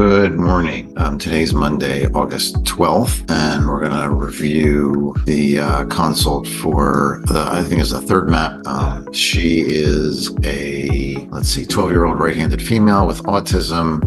Good morning. Today's Monday, August 12th, and we're going to review the consult for I think it's the third map. She is a, 12-year-old right-handed female with autism,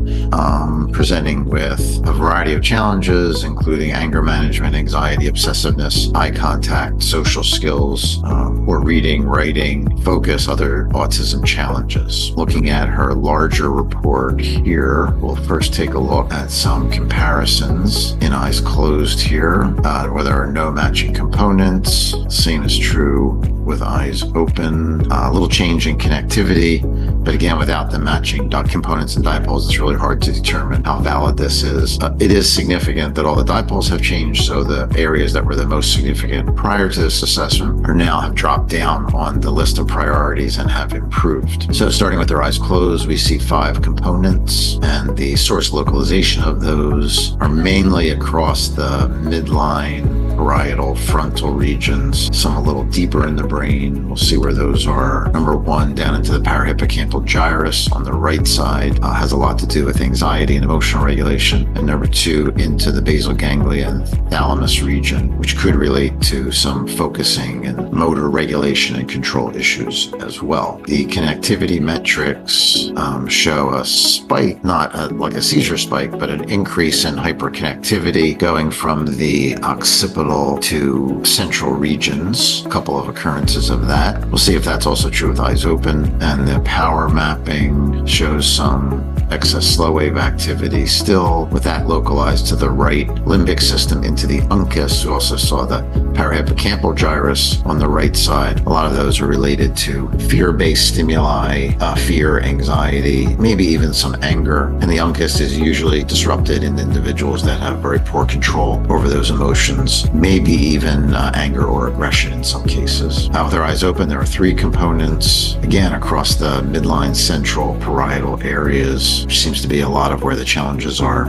presenting with a variety of challenges, including anger management, anxiety, obsessiveness, eye contact, social skills, or reading, writing, focus, other autism challenges. Looking at her larger report here, we'll first take a look at some comparisons in eyes closed here, where there are no matching components. Same is true with eyes open. A little change in connectivity, but again, without the matching components and dipoles, it's really hard to determine how valid this is. It is significant that all the dipoles have changed, so the areas that were the most significant prior to this assessment are now have dropped down on the list of priorities and have improved. So starting with their eyes closed, we see 5 components, and the source localization of those are mainly across the midline, parietal, frontal regions, some a little deeper in the brain. We'll see where those are. Number 1, down into the parahippocampal gyrus on the right side, has a lot to do with anxiety and emotional regulation. And number 2, into the basal ganglia and thalamus region, which could relate to some focusing and motor regulation and control issues as well. The connectivity metrics show a spike, not like a seizure spike, but an increase in hyperconnectivity going from the occipital to central regions. A couple of occurrences of that. We'll see if that's also true with eyes open. And the power mapping shows some excess slow wave activity, still with that localized to the right limbic system into the uncus. We also saw the parahippocampal gyrus on the right side. A lot of those are related to fear-based stimuli, fear, anxiety, maybe even some anger. And the uncus is usually disrupted in individuals that have very poor control over those emotions, maybe even anger or aggression in some cases. With their eyes open, there are 3 components, again, across the midline, central, parietal areas, which seems to be a lot of where the challenges are.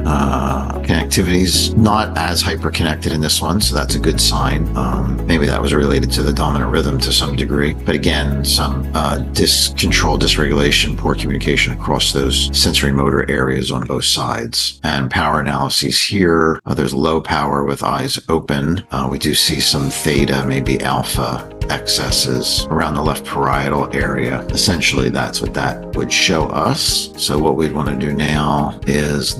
Connectivity's not as hyper-connected in this one, so that's a good sign. Maybe that was related to the dominant rhythm to some degree. But again, some discontrol, dysregulation, poor communication across those sensory motor areas on both sides. And power analyses here, there's low power with eyes open. We do see some theta, maybe alpha excesses around the left parietal area. Essentially, that's what that would show us. So what we'd want to do now is